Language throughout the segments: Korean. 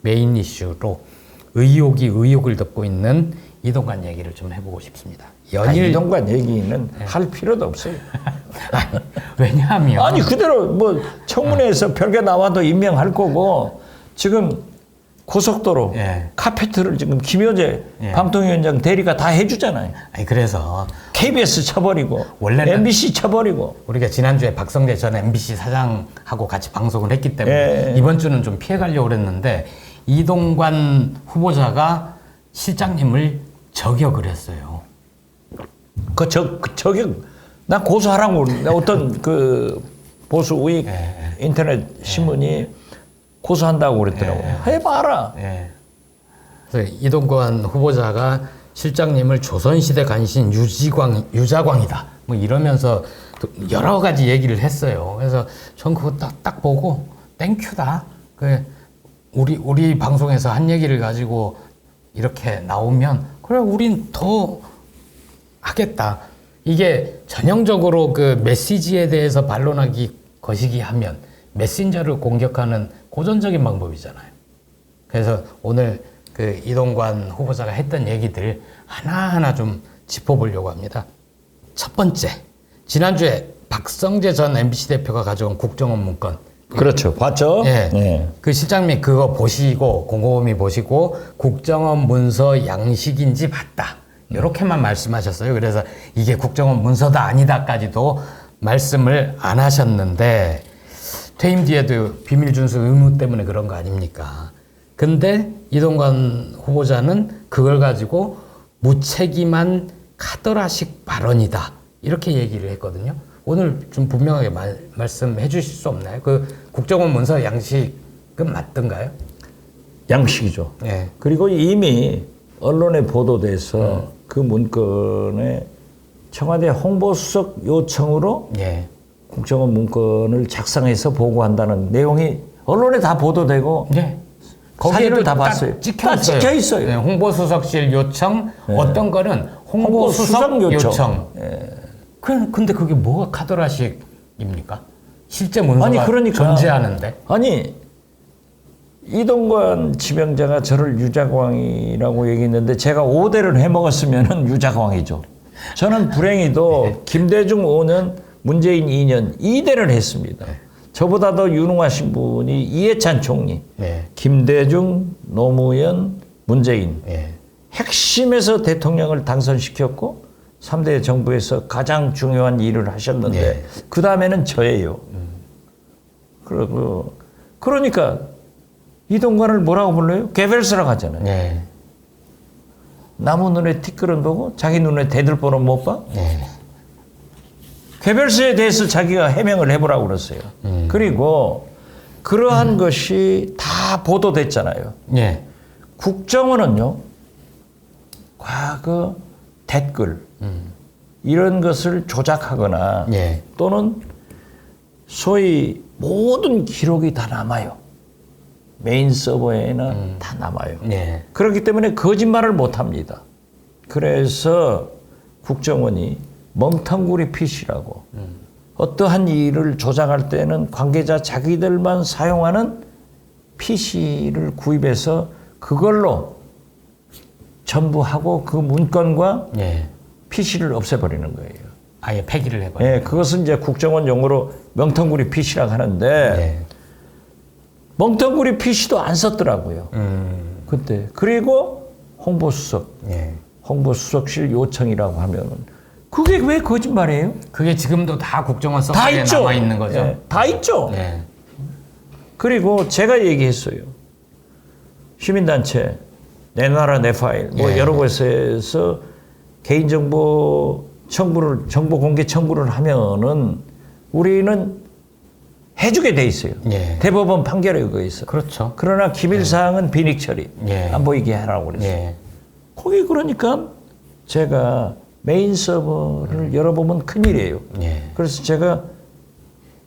메인 이슈로 의혹이 의혹을 덮고 있는 이동관 얘기를 좀 해보고 싶습니다. 이동관 얘기는 할 필요도 없어요. 왜냐하면 아니 그대로 뭐 청문회에서 별게 나와도 임명할 거고 지금 고속도로 카페트를 지금 김효재 방통위원장 대리가 다 해주잖아요. 아니 그래서 KBS 쳐버리고 원래는 MBC 쳐버리고 우리가 지난주에 박성재 전 MBC 사장하고 같이 방송을 했기 때문에 이번 주는 좀 피해가려고 그랬는데 이동관 후보자가 실장님을 저격을 했어요. 저격 나 고소하라고 어떤 그 보수 우익 인터넷 신문이 고소한다고 그랬더라고요. 해봐라. 그래서 이동관 후보자가 실장님을 조선시대 간신 유자광이다. 뭐 이러면서 여러 가지 얘기를 했어요. 그래서 전 그거 딱 보고 땡큐다. 우리 방송에서 한 얘기를 가지고 이렇게 나오면 그래 우린 더 하겠다. 이게 전형적으로 그 메시지에 대해서 반론하기 거시기 하면 메신저를 공격하는 고전적인 방법이잖아요. 그래서 오늘 그 이동관 후보자가 했던 얘기들 하나하나 좀 짚어보려고 합니다. 첫 번째, 지난주에 박성재 전 MBC 대표가 가져온 국정원 문건. 그렇죠. 봤죠? 그 실장님이 그거 보시고 곰곰이 보시고 국정원 문서 양식인지 봤다. 이렇게만 말씀하셨어요. 그래서 이게 국정원 문서다 아니다까지도 말씀을 안 하셨는데 퇴임 뒤에도 비밀 준수 의무 때문에 그런 거 아닙니까? 근데 이동관 후보자는 그걸 가지고 무책임한 카더라식 발언이다. 이렇게 얘기를 했거든요. 오늘 좀 분명하게 말씀해 주실 수 없나요? 그 국정원 문서 양식은 맞던가요? 양식이죠. 그리고 이미 언론에 보도돼서 그 문건에 청와대 홍보수석 요청으로 국정원 문건을 작성해서 보고한다는 내용이 언론에 다 보도되고 사진을 다 봤어요. 다 찍혀 있어요. 홍보수석실 요청, 어떤 거는 홍보수석 요청. 근데 그게 뭐가 카더라식입니까? 실제 문서가 존재하는데. 아니 이동관 지명자가 저를 유자광이라고 얘기했는데 제가 5대를 해먹었으면 유자광이죠. 저는 불행히도 김대중 5년 문재인 2년 2대를 했습니다. 저보다 더 유능하신 분이 이해찬 총리, 김대중, 노무현, 문재인 핵심에서 대통령을 당선시켰고 3대 정부에서 가장 중요한 일을 하셨는데 그 다음에는 저예요. 그러니까 이동관을 뭐라고 불러요? 개별수라고 하잖아요. 남의 눈에 티끌은 보고 자기 눈에 대들보는 못 봐? 개별수에 대해서 자기가 해명을 해보라고 그랬어요. 그리고 그러한 것이 다 보도됐잖아요. 국정원은요, 과거 댓글 이런 것을 조작하거나 또는 소위 모든 기록이 다 남아요. 메인 서버에는 다 남아요. 그렇기 때문에 거짓말을 못합니다. 그래서 국정원이 멍텅구리 PC라고 어떠한 일을 조작할 때는 관계자 자기들만 사용하는 PC를 구입해서 그걸로 전부 하고 그 문건과 PC를 없애버리는 거예요. 아예 폐기를 해버려요. 그것은 이제 국정원 용어로 멍텅구리 PC라고 하는데 멍텅구리 PC도 안 썼더라고요. 그때. 그리고 홍보수석, 홍보수석실 요청이라고 하면은 그게 왜 거짓말이에요? 그게 지금도 다 국정원 서버에 남아 있는 거죠. 다 있죠. 그리고 제가 얘기했어요. 시민단체, 내 나라 내 파일, 뭐 여러 곳에서 개인정보 청구를, 정보 공개 청구를 하면은 우리는 해주게 돼 있어요. 대법원 판결에 의해서. 그렇죠. 그러나 기밀사항은 비닉 처리, 안 보이게 하라고 그랬어요. 거기 그러니까 제가 메인 서버를 열어보면 큰일이에요. 그래서 제가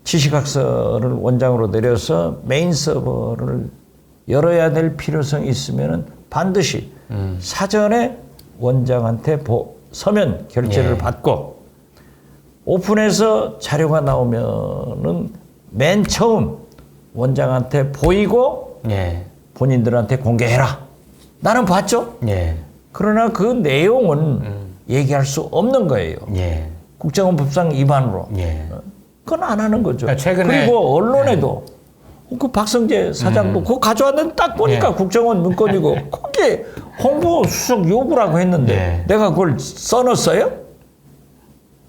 지시각서를 원장으로 내려서 메인 서버를 열어야 될 필요성이 있으면 반드시 사전에 원장한테 서면 결제를 받고 오픈해서 자료가 나오면은 맨 처음 원장한테 보이고 본인들한테 공개해라. 나는 봤죠. 예. 그러나 그 내용은 얘기할 수 없는 거예요. 예. 국정원법상 위반으로. 예. 그건 안 하는 거죠. 그러니까 최근에 그리고 언론에도 그 박성재 사장도 그거 가져왔는데 딱 보니까 국정원 문건이고 거기에 홍보수석 요구라고 했는데 내가 그걸 써놨어요?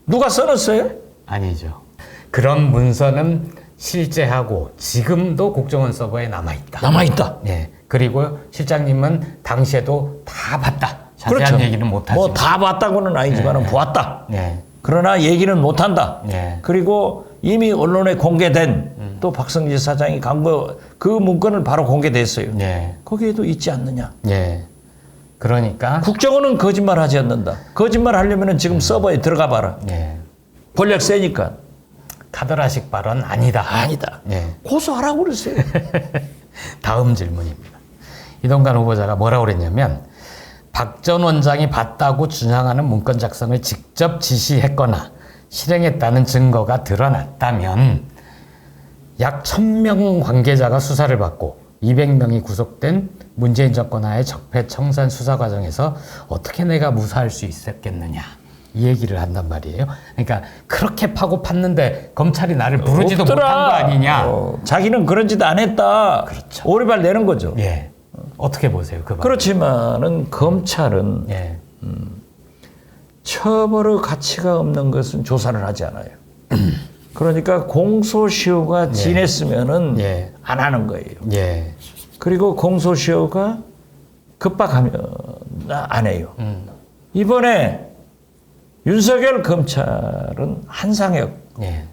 누가 써놨어요? 아니죠. 그런 문서는 실제하고 지금도 국정원 서버에 남아있다. 남아있다. 예. 그리고 실장님은 당시에도 다 봤다. 자세한 그렇죠. 얘기는 못하지만. 뭐 다 봤다고는 아니지만 보았다. 예. 그러나 얘기는 못한다. 예. 그리고 이미 언론에 공개된 또 박성재 사장이 강구 그 문건을 바로 공개됐어요. 예. 거기에도 있지 않느냐. 예. 그러니까 국정원은 거짓말하지 않는다. 거짓말 하려면 지금 서버에 들어가 봐라. 예. 권력 세니까. 카더라식 발언 아니다. 아니다. 예. 고소하라고 그랬어요. 다음 질문입니다. 이동관 후보자가 뭐라고 그랬냐면 박 전 원장이 봤다고 주장하는 문건 작성을 직접 지시했거나 실행했다는 증거가 드러났다면 약 1000명 관계자가 수사를 받고 200명이 구속된 문재인 정권 하에 적폐청산 수사 과정에서 어떻게 내가 무사할 수 있었겠느냐 이 얘기를 한단 말이에요. 그러니까 그렇게 파고 팠는데 검찰이 나를 부르지도 못한 거 아니냐. 자기는 그런 짓 안 했다. 그렇죠. 오리발 내는 거죠. 예. 어떻게 보세요? 그 말. 그렇지만은 검찰은 예. 처벌의 가치가 없는 것은 조사를 하지 않아요. 그러니까 공소시효가 지냈으면은 예. 안 하는 거예요. 예. 그리고 공소시효가 급박하면 안 해요. 이번에 윤석열 검찰은 한상혁 예.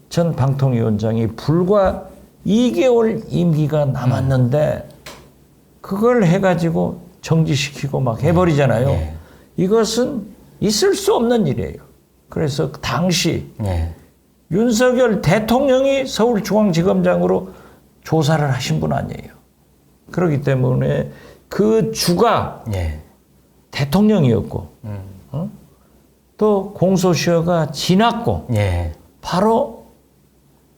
전 방통위원장이 불과 2개월 임기가 남았는데 그걸 해가지고 정지시키고 막 해버리잖아요. 예. 이것은 있을 수 없는 일이에요. 그래서 당시 예. 윤석열 대통령이 서울중앙지검장으로 조사를 하신 분 아니에요. 그렇기 때문에 그 주가 예. 대통령이었고 또 공소시효가 지났고 예. 바로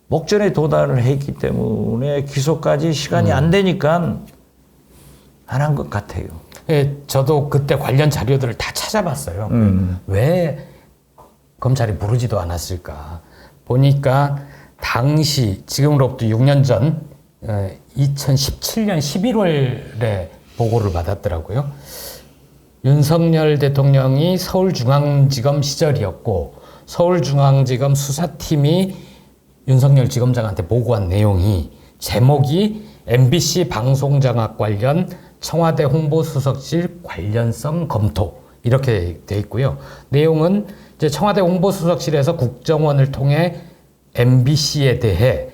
목전에 도달을 했기 때문에 기소까지 시간이 안 되니까 안 한 것 같아요. 예, 저도 그때 관련 자료들을 다 찾아봤어요. 왜 검찰이 부르지도 않았을까? 보니까 당시 지금으로부터 6년 전 2017년 11월에 보고를 받았더라고요. 윤석열 대통령이 서울중앙지검 시절이었고 서울중앙지검 수사팀이 윤석열 지검장한테 보고한 내용이 제목이 MBC 방송장악 관련 청와대 홍보수석실 관련성 검토 이렇게 돼 있고요. 내용은 이제 청와대 홍보수석실에서 국정원을 통해 MBC에 대해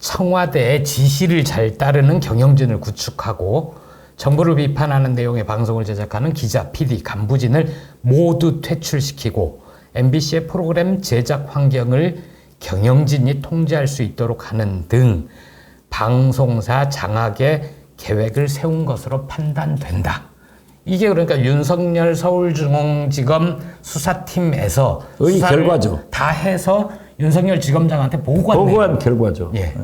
청와대의 지시를 잘 따르는 경영진을 구축하고 정부를 비판하는 내용의 방송을 제작하는 기자, PD, 간부진을 모두 퇴출시키고 MBC의 프로그램 제작 환경을 경영진이 통제할 수 있도록 하는 등 방송사 장악의 계획을 세운 것으로 판단된다. 이게 그러니까 윤석열 서울중앙지검 수사팀에서 의 결과죠. 다 해서 윤석열 지검장한테 보고한 결과죠. 예.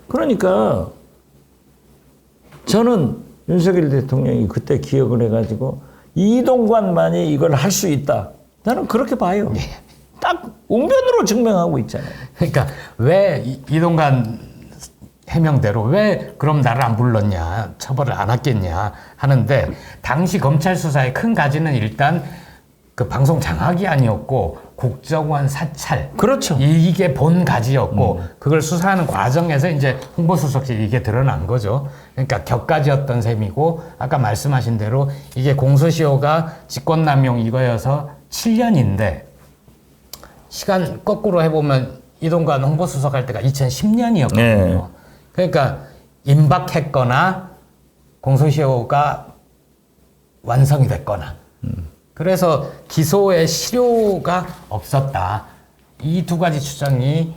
그러니까 저는 윤석열 대통령이 그때 기억을 해가지고 이동관만이 이걸 할 수 있다. 나는 그렇게 봐요. 예. 딱 웅변으로 증명하고 있잖아요. 그러니까 왜 이동관 해명대로 왜 그럼 나를 안 불렀냐, 처벌을 안 했겠냐 하는데 당시 검찰 수사의 큰 가지는 일단 그 방송 장악이 아니었고 국정원 사찰. 그렇죠. 이게 본 가지였고 그걸 수사하는 과정에서 이제 홍보수석실 이게 드러난 거죠. 그러니까 격가지였던 셈이고 아까 말씀하신 대로 이게 공소시효가 직권남용 이거여서 7년인데 시간 거꾸로 해보면 이동관 홍보수석 할 때가 2010년이었거든요. 네. 그러니까 임박했거나 공소시효가 완성이 됐거나 그래서 기소의 실효가 없었다. 이 두 가지 추정이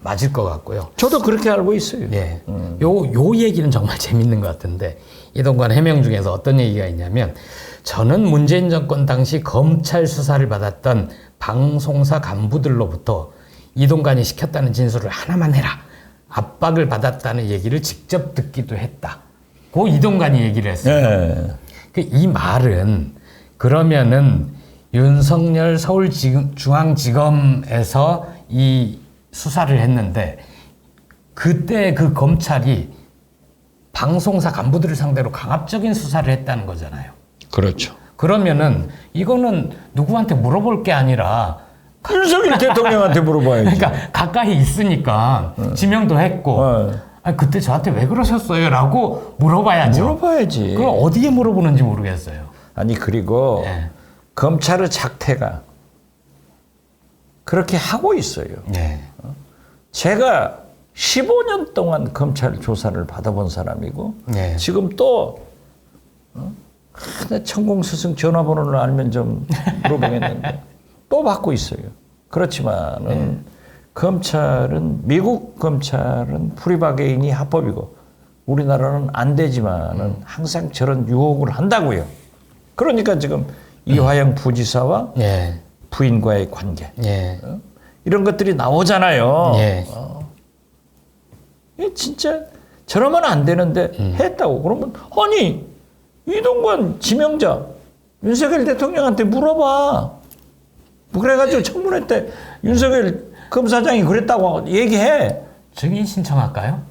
맞을 것 같고요. 저도 그렇게 알고 있어요. 예. 요 얘기는 정말 재밌는 것 같은데 이동관 해명 중에서 어떤 얘기가 있냐면 저는 문재인 정권 당시 검찰 수사를 받았던 방송사 간부들로부터 이동관이 시켰다는 진술을 하나만 해라. 압박을 받았다는 얘기를 직접 듣기도 했다. 고 이동관이 얘기를 했어요. 이 말은 그러면은 윤석열 서울중앙지검에서 이 수사를 했는데 그때 그 검찰이 방송사 간부들을 상대로 강압적인 수사를 했다는 거잖아요. 그렇죠. 그러면은 이거는 누구한테 물어볼 게 아니라 윤석열 대통령한테 물어봐야지. 그러니까 가까이 있으니까 지명도 했고 아니, 그때 저한테 왜 그러셨어요? 라고 물어봐야죠. 물어봐야지. 그걸 어디에 물어보는지 모르겠어요. 아니 그리고 네. 검찰의 작태가 그렇게 하고 있어요. 네. 제가 15년 동안 검찰 조사를 받아본 사람이고 네. 지금 또 천공 스승 전화번호를 알면 좀 물어보겠는데 또 받고 있어요. 그렇지만은 검찰은 미국 검찰은 프리바게인이 합법이고 우리나라는 안 되지만은 항상 저런 유혹을 한다고요. 그러니까 지금 이화영 부지사와 예. 부인과의 관계 예. 이런 것들이 나오잖아요. 예. 진짜 저러면 안 되는데 했다고 그러면 아니 이동관 지명자 윤석열 대통령한테 물어봐. 그래가지고 청문회 때 윤석열 검사장이 그랬다고 얘기해. 증인 신청할까요?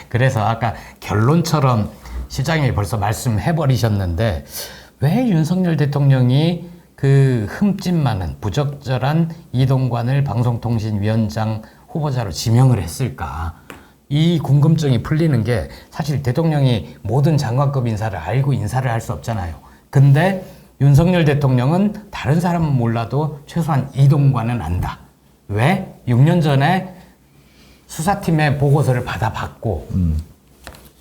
그래서 아까 결론처럼 시장님이 벌써 말씀해 버리셨는데 왜 윤석열 대통령이 그 흠집 많은 부적절한 이동관을 방송통신위원장 후보자로 지명을 했을까? 이 궁금증이 풀리는 게 사실 대통령이 모든 장관급 인사를 알고 인사를 할 수 없잖아요. 근데 윤석열 대통령은 다른 사람은 몰라도 최소한 이동관은 안다. 왜? 6년 전에 수사팀의 보고서를 받아봤고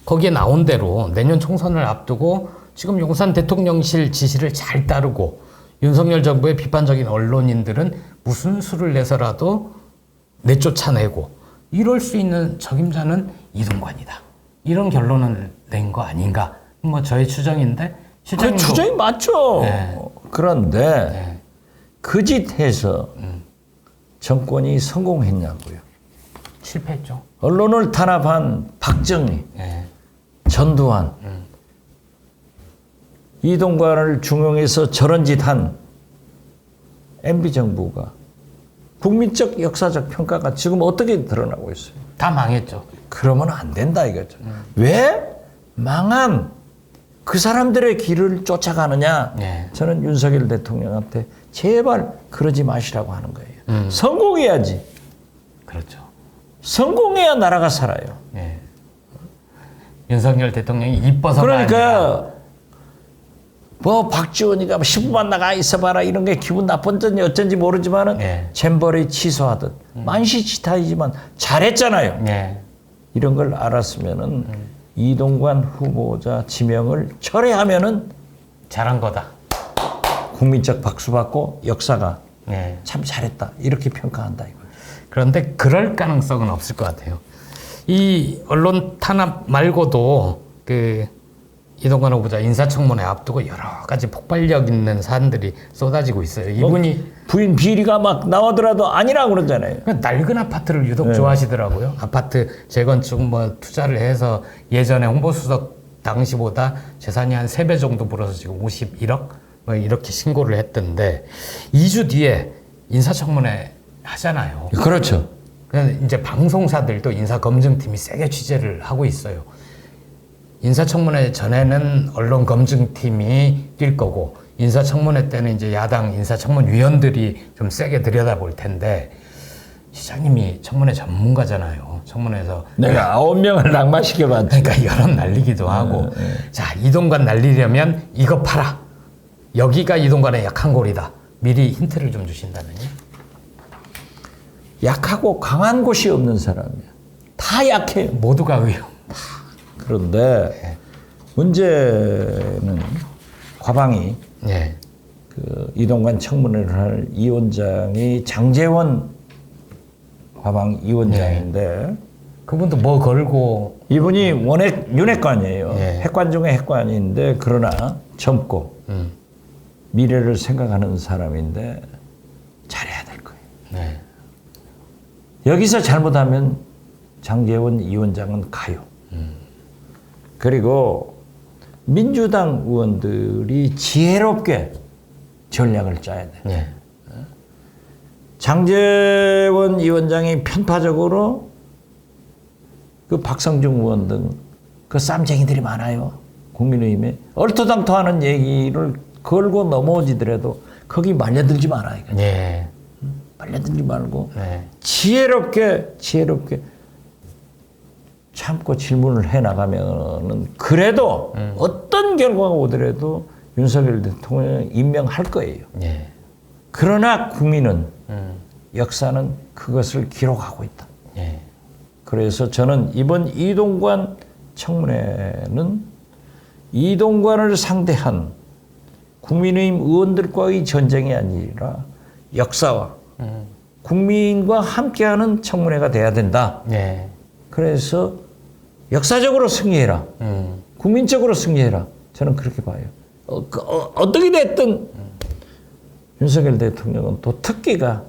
거기에 나온 대로 내년 총선을 앞두고 지금 용산 대통령실 지시를 잘 따르고 윤석열 정부의 비판적인 언론인들은 무슨 수를 내서라도 내쫓아내고 이럴 수 있는 적임자는 이동관이다. 이런 결론을 낸 거 아닌가? 뭐 저의 추정인데 그 추정이 맞죠. 네. 그런데 네. 그 짓 해서 정권이 성공했냐고요. 실패했죠. 언론을 탄압한 박정희, 네. 전두환, 이동관을 중용해서 저런 짓 한 MB 정부가 국민적 역사적 평가가 지금 어떻게 드러나고 있어요? 다 망했죠. 그러면 안 된다 이거죠. 왜 망한 그 사람들의 길을 쫓아가느냐? 네. 저는 윤석열 대통령한테 제발 그러지 마시라고 하는 거예요. 성공해야지. 그렇죠. 성공해야 나라가 살아요. 네. 윤석열 대통령이 이뻐서가 아니라 그러니까 뭐 박지원이가 10분만 나가 있어봐라 이런 게 기분 나쁜지 어쩐지 모르지만은 네. 잼버리 취소하듯 만시지탄이지만 잘했잖아요. 네. 이런 걸 알았으면은 이동관 후보자 지명을 철회하면은 잘한 거다. 국민적 박수 받고 역사가 네. 참 잘했다 이렇게 평가한다 이거예요. 그런데 그럴 가능성은 없을 것 같아요. 이 언론 탄압 말고도 그 이동관 후보자 인사청문회 앞두고 여러 가지 폭발력 있는 사안들이 쏟아지고 있어요. 이분이 부인 비리가 막 나오더라도 아니라고 그러잖아요. 낡은 아파트를 유독 좋아하시더라고요. 아파트 재건축 뭐 투자를 해서 예전에 홍보수석 당시보다 재산이 한 3배 정도 불어서 지금 51억 뭐 이렇게 신고를 했던데 2주 뒤에 인사청문회 하잖아요. 그렇죠. 그래서 이제 방송사들도 인사검증팀이 세게 취재를 하고 있어요. 인사청문회 전에는 언론검증팀이 뛸 거고 인사청문회 때는 이제 야당 인사청문위원들이 좀 세게 들여다볼 텐데 시장님이 청문회 전문가잖아요. 청문회에서 내가 9명을 낙마시켜봤지. 그러니까 여론 날리기도 하고 자 이동관 날리려면 이거 팔아. 여기가 이동관의 약한 골이다. 미리 힌트를 좀 주신다면요. 약하고 강한 곳이 없는 사람이야. 다 약해요. 모두가 의용. 그런데 문제는 과방이 네. 그 이동관 청문회를 할 이 원장이 장제원 과방 이 원장인데 그분도 뭐 걸고 이분이 원핵 윤핵관이에요. 예. 핵관 중에 핵관인데 그러나 젊고 미래를 생각하는 사람인데 잘해야 될 거예요. 네. 여기서 잘못하면 장제원 위원장은 가요. 그리고 민주당 의원들이 지혜롭게 전략을 짜야 돼. 예. 장제원 위원장이 편파적으로 그 박성중 의원 등 그 쌈쟁이들이 많아요. 국민의힘에 얼토당토하는 얘기를 걸고 넘어오지더라도 거기 말려들지 말아요. 예. 말려들지 말고 네. 지혜롭게 참고 질문을 해 나가면은 그래도 어떤 결과가 오더라도 윤석열 대통령 임명할 거예요. 예. 그러나 국민은 역사는 그것을 기록하고 있다. 예. 그래서 저는 이번 이동관 청문회는 이동관을 상대한 국민의힘 의원들과의 전쟁이 아니라 역사와 국민과 함께하는 청문회가 돼야 된다. 예. 그래서 역사적으로 승리해라. 국민적으로 승리해라. 저는 그렇게 봐요. 어떻게 됐든 윤석열 대통령은 또 특기가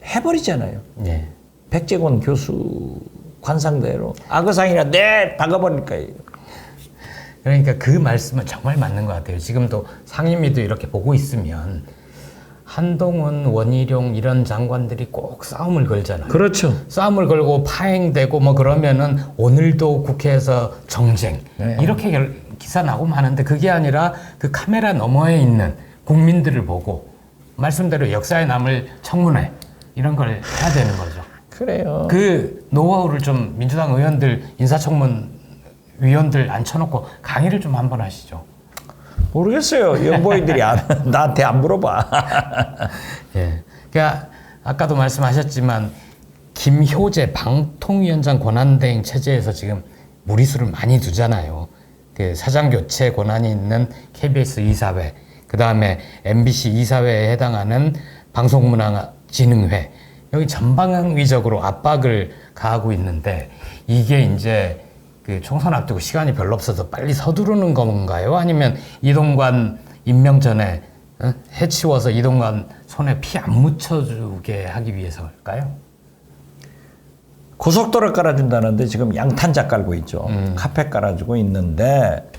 해버리잖아요. 예. 백재권 교수 관상대로 악의상이나 박아버릴 거예요. 그러니까 그 말씀은 정말 맞는 것 같아요. 지금도 상임위도 이렇게 보고 있으면 한동훈, 원희룡 이런 장관들이 꼭 싸움을 걸잖아요. 그렇죠. 싸움을 걸고 파행되고 뭐 그러면은 오늘도 국회에서 정쟁 네. 이렇게 기사 나고 마는데 그게 아니라 그 카메라 너머에 있는 국민들을 보고 말씀대로 역사에 남을 청문회 이런 걸 해야 되는 거죠. 그래요. 그 노하우를 좀 민주당 의원들 인사청문 위원들 앉혀놓고 강의를 좀 한번 하시죠. 모르겠어요. 영보이들이 나한테 안 물어봐. 예. 그러니까 아까도 말씀하셨지만 김효재 방통위원장 권한대행 체제에서 지금 무리수를 많이 두잖아요. 그 사장 교체 권한이 있는 KBS 이사회, 그 다음에 MBC 이사회에 해당하는 방송문화진흥회 여기 전방위적으로 압박을 가하고 있는데 이게 이제 그 총선 앞두고 시간이 별로 없어서 빨리 서두르는 건가요? 아니면 이동관 임명 전에 해치워서 이동관 손에 피 안 묻혀주게 하기 위해서일까요? 고속도로 깔아준다는데 지금 양탄자 깔고 있죠. 카페 깔아주고 있는데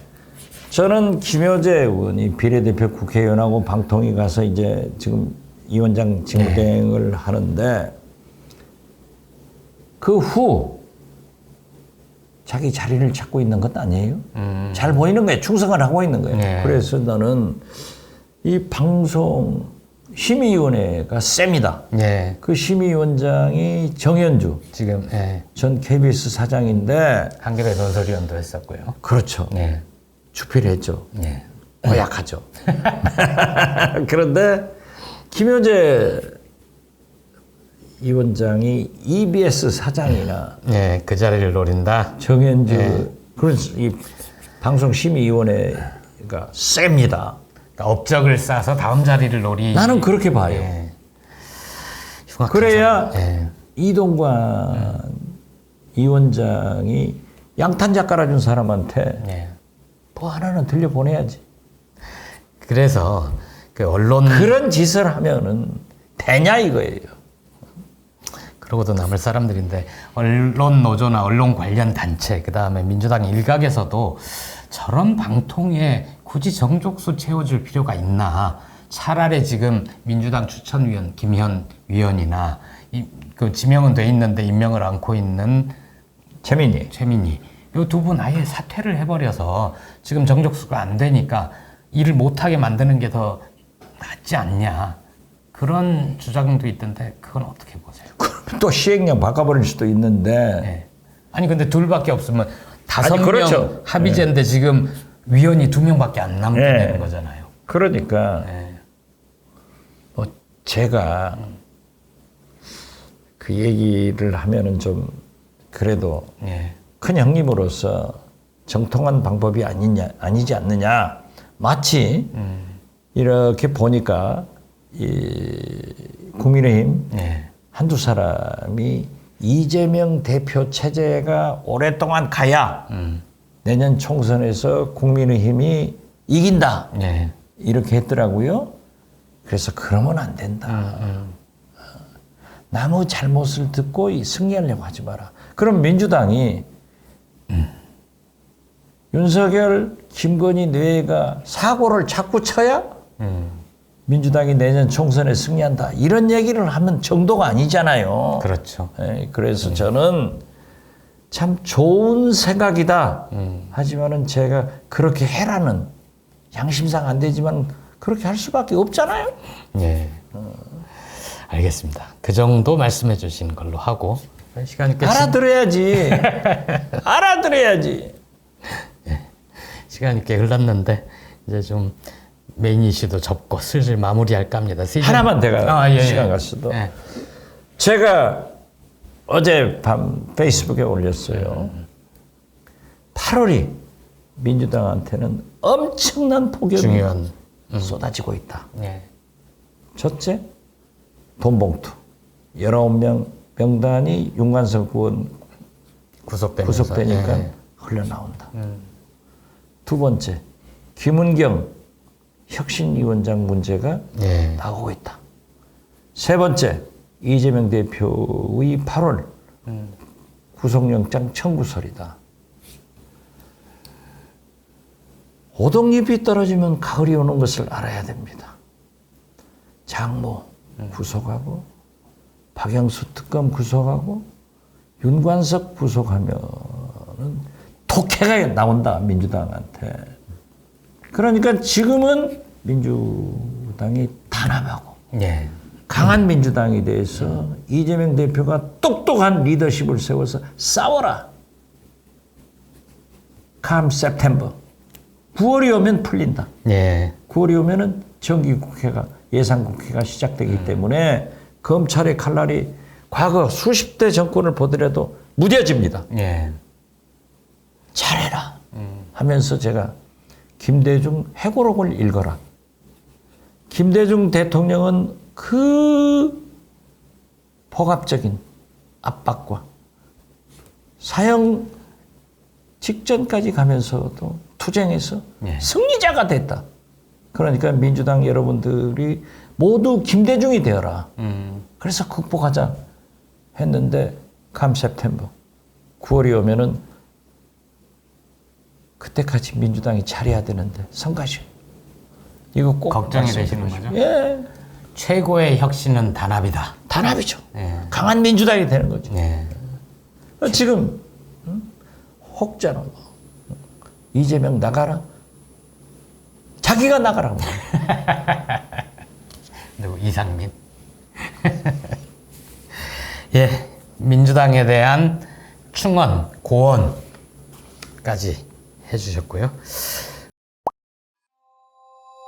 저는 김효재 의원이 비례대표 국회의원하고 방통위 가서 이제 지금 이 원장 직무대행을 하는데 그 후 자기 자리를 찾고 있는 것 아니에요? 잘 보이는 거예요. 충성을 하고 있는 거예요. 네. 그래서 나는 이 방송 심의위원회가 셉니다. 예. 그 심의위원장이 정현주 지금 예. 전 KBS 사장인데 한겨레 논설위원도 했었고요. 그렇죠. 네. 주필 했죠. 예. 고약하죠. 그런데 김효재 이 원장이 EBS 사장이나 예, 그 자리를 노린다. 정현주 그런 이 방송심의위원회가 셉니다. 그러니까 업적을 쌓아서 다음 자리를 노리. 나는 그렇게 봐요. 예. 흉악한 그래야 상황. 예. 이동관 이 원장이 양탄자 깔아준 사람한테 예. 뭐 하나는 들려보내야지. 그래서 그 언론 그런 짓을 하면은 되냐 이거예요. 그러고도 남을 사람들인데 언론 노조나 언론 관련 단체 그다음에 민주당 일각에서도 저런 방통에 굳이 정족수 채워줄 필요가 있나? 차라리 지금 민주당 추천위원 김현 위원이나 그 지명은 돼 있는데 임명을 않고 있는 최민희. 최민희 이 두 분 아예 사퇴를 해버려서 지금 정족수가 안 되니까 일을 못하게 만드는 게 더 낫지 않냐 그런 주장도 있던데 그건 어떻게 보세요? 또 시행령 바꿔버릴 수도 있는데 네. 아니 근데 둘밖에 없으면 5명 그렇죠. 합의제인데 지금 위원이 2명밖에 안 남게 네. 되는 거잖아요. 그러니까 네. 뭐 제가 그 얘기를 하면은 좀 그래도 네. 큰 형님으로서 정통한 방법이 아니지 않느냐. 마치 이렇게 보니까 이 국민의힘 네. 한두 사람이 이재명 대표 체제가 오랫동안 가야 내년 총선에서 국민의힘이 이긴다. 네. 이렇게 했더라고요. 그래서 그러면 안 된다. 남의 잘못을 듣고 승리하려고 하지 마라. 그럼 민주당이 윤석열, 김건희 뇌가 사고를 자꾸 쳐야 민주당이 내년 총선에 승리한다. 이런 얘기를 하면 정도가 아니잖아요. 그렇죠. 그래서 저는 참 좋은 생각이다. 하지만은 제가 그렇게 해라는 양심상 안 되지만 그렇게 할 수밖에 없잖아요. 예. 알겠습니다. 그 정도 말씀해 주신 걸로 하고 시간이 꽤 알아들어야지. 알아들어야지. 시간이 꽤 흘렀는데 이제 좀 메인 이슈도 접고 슬슬 마무리할까 합니다. 하나만 제가 예, 시간 예. 갔어도. 예. 제가 어제 밤 페이스북에 올렸어요. 8월이 민주당한테는 엄청난 폭염이 중요한 쏟아지고 있다. 예. 첫째, 돈봉투. 19명 명단이 윤관석 의원 구속되면서 구속되니까 예. 흘러나온다. 두 번째, 김은경 혁신위원장 문제가 예. 나오고 있다. 세 번째, 이재명 대표의 8월 구속영장 청구설이다. 오동잎이 떨어지면 가을이 오는 것을 알아야 됩니다. 장모 구속하고 박영수 특검 구속하고 윤관석 구속하면은 독해가 나온다 민주당한테. 그러니까 지금은 민주당이 단합하고 예. 강한 민주당에 대해서 이재명 대표가 똑똑한 리더십을 세워서 싸워라. Come September. 9월이 오면 풀린다. 예. 9월이 오면은 정기국회가 예산국회가 시작되기 때문에 검찰의 칼날이 과거 수십 대 정권을 보더라도 무뎌집니다. 예. 잘해라 하면서 제가 김대중 회고록을 읽어라. 김대중 대통령은 그 폭압적인 압박과 사형 직전까지 가면서도 투쟁해서 예. 승리자가 됐다. 그러니까 민주당 여러분들이 모두 김대중이 되어라. 그래서 극복하자 했는데 감 september 9월이 오면은 그때까지 민주당이 잘해야 되는데 성가시 이거 꼭 걱정이 말씀드리고 되시는 싶어요. 거죠? 예, 최고의 혁신은 단합이다. 단합이죠. 예. 강한 민주당이 되는 거죠. 예. 지금 혹자는 이재명 나가라. 자기가 나가라고. 누구 이상민. 예. 민주당에 대한 충원, 고언까지 해주셨고요.